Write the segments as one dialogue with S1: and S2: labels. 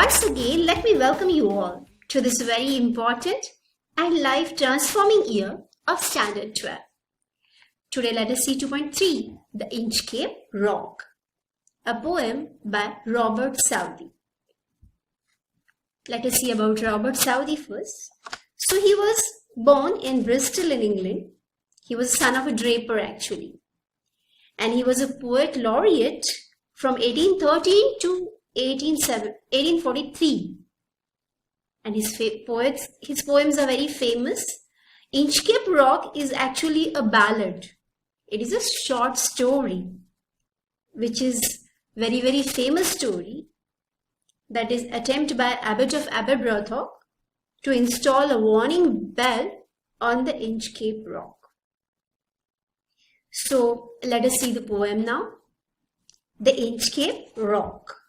S1: Once again, let me welcome you all to this very important and life-transforming year of Standard 12. Today, let us see 2.3, The Inchcape Rock, a poem by Robert Southey. Let us see about Robert Southey first. So, he was born in Bristol in England. He was the son of a draper actually. And he was a poet laureate from 1813 to 1843. And his poems are very famous. Inchcape Rock is actually a ballad. It is a short story, which is very, very famous story. That is attempt by Abbot of Aberbrothock to install a warning bell on the Inchcape Rock. So let us see the poem now. The Inchcape Rock.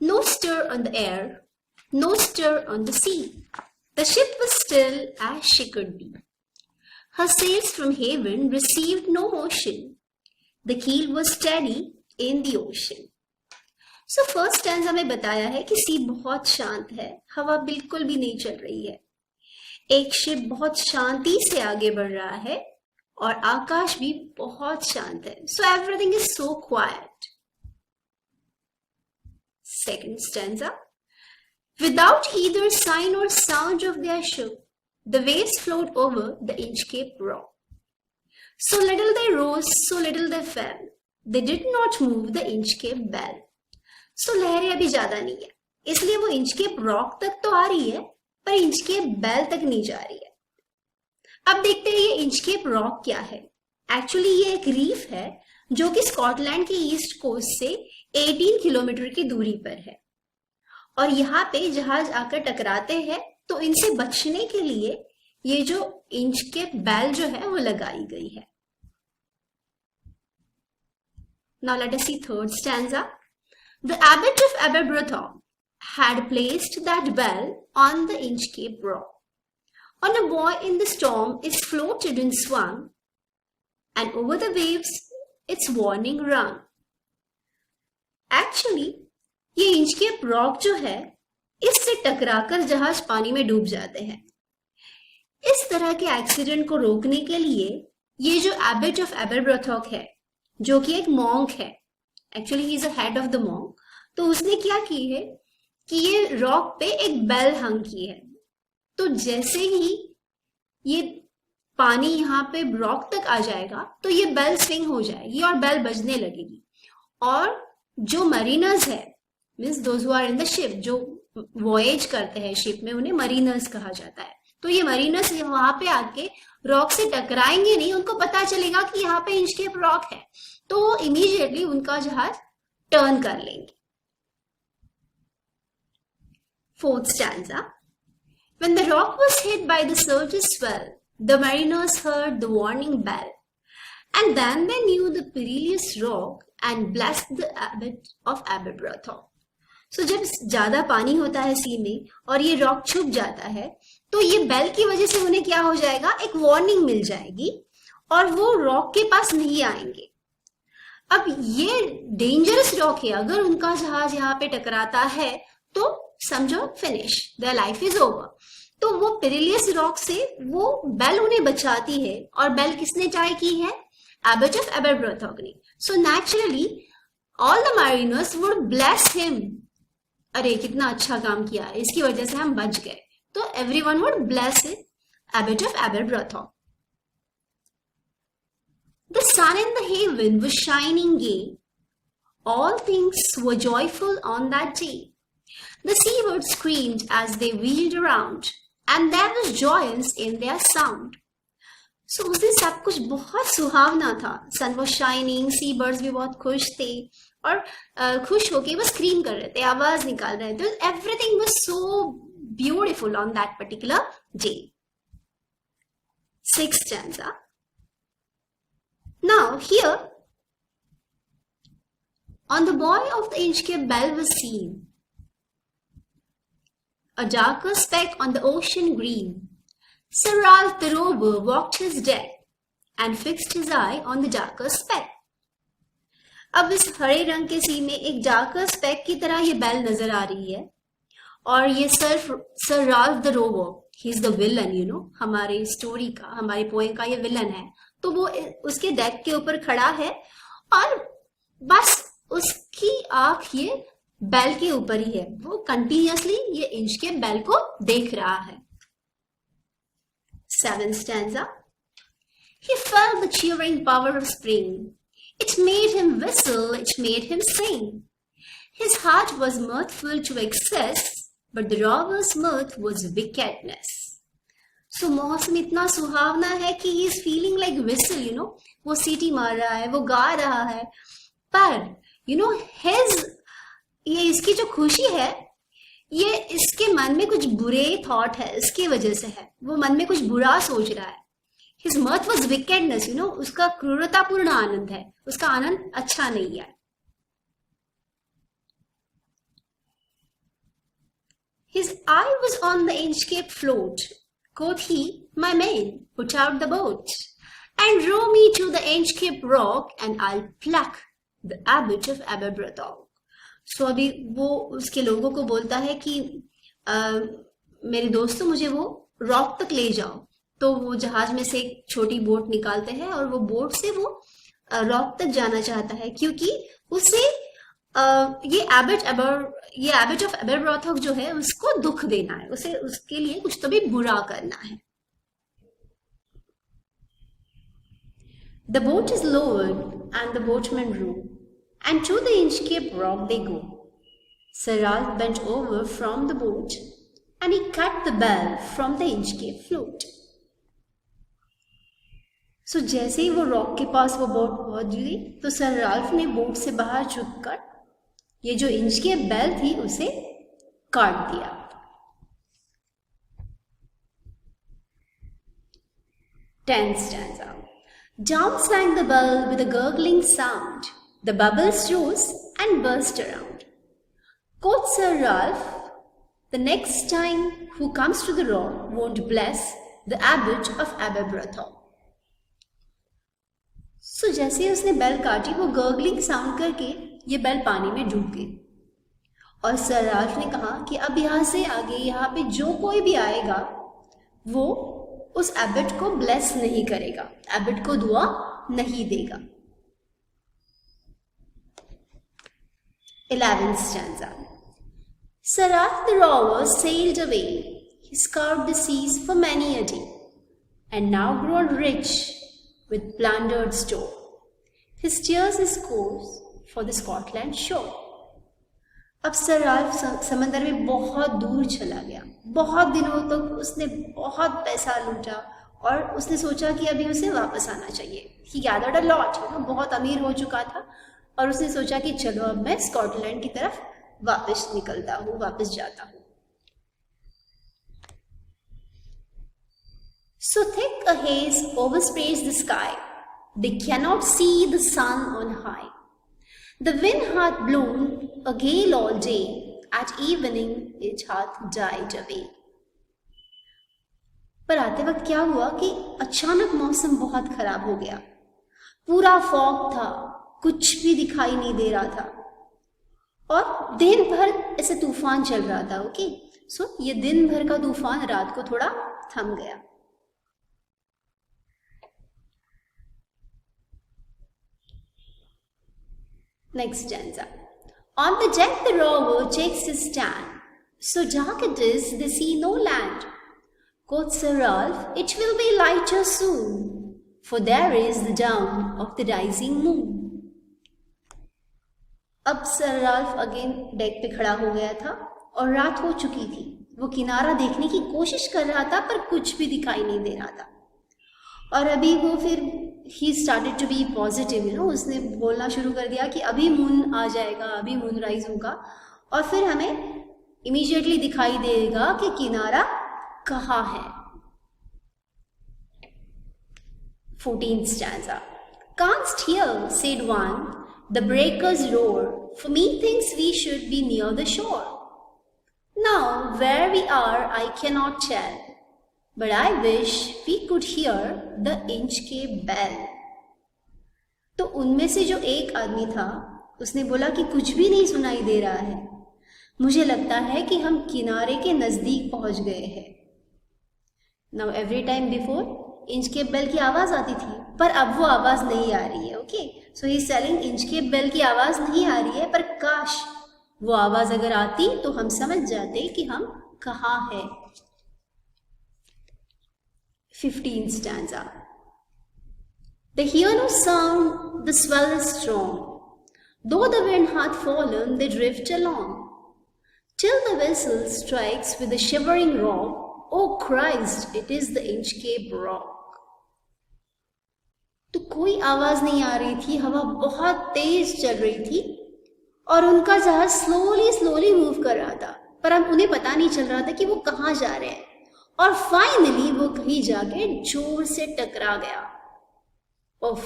S1: No stir on the air, no stir on the sea. The ship was still as she could be. Her sails from haven received no motion. The keel was steady in the ocean. So first stanza में बताया है कि सी बहुत शांत है, हवा बिल्कुल भी नहीं चल रही है. एक शिप बहुत शांति से आगे बढ़ रहा है और आकाश भी बहुत शांत है. So everything is so quiet. Second stanza. Without either sign or sound of their ship, the waves flowed over the Inchcape Rock. So little they rose, so little they fell. They did not move the Inchcape Bell. So लहरें अभी ज्यादा नहीं है, इसलिए वो Inchcape rock तक तो आ रही है, पर इंचकेप बेल तक नहीं जा रही है. अब देखते हैं ये इंचकेप रॉक क्या है. एक्चुअली ये एक रीफ है जो कि स्कॉटलैंड के ईस्ट कोस्ट से 18 किलोमीटर की दूरी पर है. और यहाँ पे जहाज आकर टकराते हैं तो इनसे बचने के लिए ये जो इंचकेप बेल जो है वो लगाई गई है. Now let us see third stanza. The Abbot of Aberbrothock had placed that bell on the Inchcape Rock. On a buoy in the storm is floated and swung, and over the waves its warning rung. Actually, ये Inchcape rock जो है इससे टकराकर जहाज पानी में डूब जाते हैं. इस तरह के एक्सीडेंट को रोकने के लिए ये जो एबट ऑफ एबरब्रॉथॉक है, जो कि एक मॉन्क है, actually he is a head of the monk, तो उसने क्या की है कि ये रॉक पे एक बेल हंग की है. तो जैसे ही ये पानी यहाँ पे रॉक तक आ जाएगा तो ये बेल स्विंग हो जाएगी और बेल बजने लगेगी. और जो मरीनर्स है, means those who are in the ship, जो वॉयेज करते हैं शिप में, उन्हें मरीनर्स कहा जाता है. तो ये मरीनर्स वहां पे आके रॉक से टकराएंगे नहीं, उनको पता चलेगा कि यहाँ पे इंचकेप रॉक है, तो वो इमीडिएटली उनका जहाज टर्न कर लेंगे. Fourth stanza. When the rock was hit by the surge's swell, the mariners heard the warning bell, and then they knew the perilous rock and blessed the Abbot of Aberbrothock. So जब ज्यादा पानी होता है सी में और ये rock छुप जाता है तो ये बेल की वजह से उन्हें क्या हो जाएगा, एक वार्निंग मिल जाएगी और वो रॉक के पास नहीं आएंगे. अब ये डेंजरस रॉक है, अगर उनका जहाज यहाँ पे टकराता है तो समझो finish, their life is over. तो वो पेरिलियस रॉक से वो बेल उन्हें बचाती है, और बेल किसने ट्राई की है, एबट ऑफ एबरब्रॉथॉक ने. So naturally all the mariners would bless him. अरे कितना अच्छा काम किया है, इसकी वजह से हम बच गए. तो everyone would bless abbot of Aberbrothok. The sun in the haven was shining gay. All things were joyful on that day. The seabirds screamed as they wheeled around, and there was joyance in their sound. So उस दिन सब कुछ बहुत सुहावना था. Sun was shining, seabirds भी बहुत खुश थे और खुश होके वो स्क्रीम कर रहे थे, आवाज निकाल रहे थे. Everything was so beautiful on that particular day. Sixth stanza. Now here, on the buoy of the Inchcape Bell was seen a darker speck on the ocean green. Sir Ralph the rover walked his deck and fixed his eye on the darker speck. अब इस हरे रंग के सी में एक darker spec की तरह ये bell नजर आ रही है, और ये sir Ralph the rover, he is the villain, you know, हमारे स्टोरी का, हमारे पोएम का ये विलन है। तो वो उसके डेक के ऊपर खड़ा है और बस उसकी आंख ये बेल के ऊपर ही है, वो कंटिन्यूअसली ये इंच के बेल को देख रहा है। 7th stanza. He felt the cheering power of spring. It made him whistle, it made him sing. His heart was mirthful to excess, but the rover's mirth was wickedness. So मौसम इतना सुहावना है कि he is feeling like whistle, you know, वो सीटी मार रहा है, वो गा रहा है, पर you know ये इसकी जो खुशी है ये इसके मन में कुछ बुरे थॉट है, इसकी वजह से है, वो मन में कुछ बुरा सोच रहा है। His mirth was wickedness, you know, उसका क्रूरतापूर्ण आनंद है, उसका आनंद अच्छा नहीं है। His eye was on the Inchcape float. Quoth he, my man, put out the boat, and row me to the Inchcape rock, and I'll pluck the abbot of Aberbrothock. So अभी वो उसके लोगों को बोलता है कि मेरे दोस्तों मुझे वो रॉक तक ले जाओ। तो वो जहाज में से एक छोटी बोट निकालते हैं और वो बोट से वो रॉक तक जाना चाहता है, क्योंकि उसे ये एबट ऑफ एबरब्रॉथॉक जो है उसको दुख देना है, उसे उसके लिए कुछ तो भी बुरा करना है। The boat is lowered and the boatmen row, and to the Inchcape rock they go. Sir Ralph bent over from the boat, and he cut the bell from the Inchcape float. So जैसे ही वो rock के पास वो boat पहुंच गई तो sir Ralph ने boat से बाहर झुककर ये जो इंचकेप बेल थी उसे काट दिया। Tenth stanza. Down sang the bell with a gurgling sound. The bubbles rose and burst around. Quoth Sir Ralph, the next time who comes to the rock won't bless the abbot of Aberbrothock. So जैसे ही उसने bell काटी वो gargling sound करके ये bell पानी में डूब गई, और सर राल्फ ने कहा कि अब यहाँ से आगे यहाँ पे जो कोई भी आएगा वो उस एबट को ब्लेस नहीं करेगा, एबट को दुआ नहीं देगा। 11th stanza. Sir Ralph the rower sailed away. He scoured the seas for many a day, and now grown rich with plundered store, he steers his course for the Scotland shore. अब sir Ralph समंदर में बहुत दूर चला गया, बहुत दिनों तक उसने बहुत पैसा लूटा और उसने सोचा कि अभी उसे वापस आना चाहिए। He gathered a lot, बहुत अमीर हो चुका था और उसने सोचा कि चलो अब मैं स्कॉटलैंड की तरफ वापस निकलता हूँ, वापस जाता हूँ। So thick a haze overspreads the sky, they cannot see the sun on high. The wind hath blown a gale all day, at evening it hath died away. पर आते वक्त क्या हुआ कि अचानक मौसम बहुत खराब हो गया, पूरा फॉग था, कुछ भी दिखाई नहीं दे रहा था और दिन भर ऐसे तूफान चल रहा था। ओके, सो ये दिन भर का तूफान रात को थोड़ा थम गया। Next stanza. On the deck the rower takes his stand, so dark it is they see no land. Quoth Sir Ralph, it will be lighter soon, for there is the dawn of the rising moon. अब sir Ralph again deck पे खड़ा हो गया था और रात हो चुकी थी। वो किनारा देखने की कोशिश कर रहा था पर कुछ भी दिखाई नहीं दे रहा था। और अभी वो फिर ही स्टार्टेड टू बी पॉजिटिव, उसने बोलना शुरू कर दिया कि अभी मून आ जाएगा, अभी मून राइज होगा और फिर हमें इमीडिएटली दिखाई देगा कि किनारा कहाँ है। 14th stanza. Canst hear, said one, the breakers roar, for methinks we should be near the shore. Now where we are I cannot tell, but I wish we could hear the Inchcape bell. तो उनमें से जो एक आदमी था उसने बोला कि कुछ भी नहीं सुनाई दे रहा है, मुझे लगता है कि हम किनारे के नजदीक पहुंच गए हैं। Now every time before Inchcape bell की आवाज आती थी, पर अब वो आवाज नहीं आ रही है। Okay, so he is telling Inchcape bell की आवाज नहीं आ रही है, पर काश वो आवाज अगर आती तो हम समझ जाते कि हम कहाँ हैं। 15th stanza. They hear no sound, the swell is strong. Though the wind hath fallen, they drift along. Till the vessel strikes with a shivering rock. Oh Christ, it is the Inchcape Rock. तो कोई आवाज नहीं आ रही थी, हवा बहुत तेज चल रही थी और उनका जहाज स्लोली मूव कर रहा था, पर अब उन्हें पता नहीं चल रहा था कि वो कहाँ जा रहे हैं। और फाइनली वो कहीं जाके जोर से टकरा गया। उफ,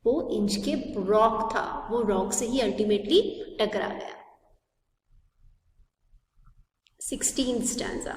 S1: वो इंचकेप रॉक था, वो रॉक से ही अल्टीमेटली टकरा गया। 16th stanza.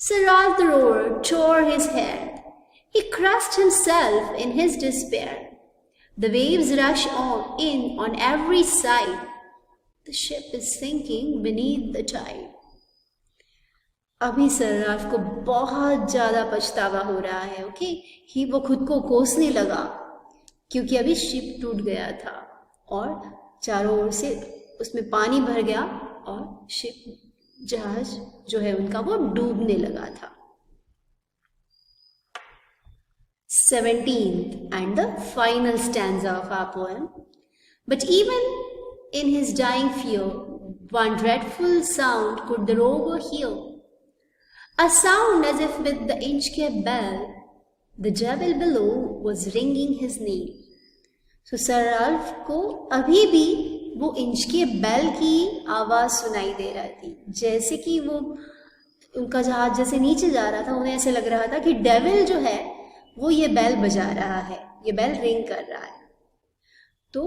S1: Sir Ralph the rower tore his hair. He crushed himself in his despair. The waves rush in on every side. The ship is sinking beneath the tide. अभी सराफ को बहुत ज़्यादा पछतावा हो रहा है। ओके, ही वो खुद को कोसने लगा क्योंकि अभी शिप टूट गया था और चारों ओर से उसमें पानी भर गया और शिप जहाज जो है उनका वो डूबने लगा था। 17th and the final stanza of our poem. But even in his dying fear, one dreadful sound could the rover hear. A sound as if with the Inchcape bell, the devil below was ringing his name. So sir Ralph को अभी भी वो Inchcape bell की आवाज़ सुनाई दे रही थी, जैसे कि वो उनका जहाज जैसे नीचे जा रहा था, उन्हें ऐसे लग रहा था कि डेविल जो है वो ये बेल बजा रहा है, ये बेल रिंग कर रहा है। तो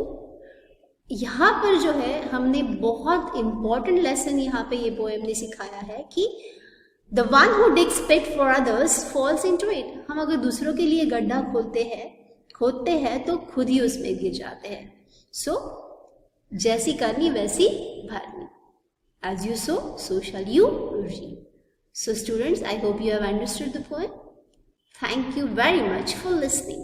S1: यहाँ पर जो है हमने बहुत इम्पॉर्टेंट लेसन यहाँ पे ये पोएम ने सिखाया है कि The one who digs pit for others falls into it. हम अगर दूसरों के लिए गड्ढा खोदते हैं तो खुद ही उसमें गिर जाते हैं। So, जैसी करनी वैसी भरनी। As you sow, so shall you reap. So students, I hope you have understood the poem. Thank you very much for listening.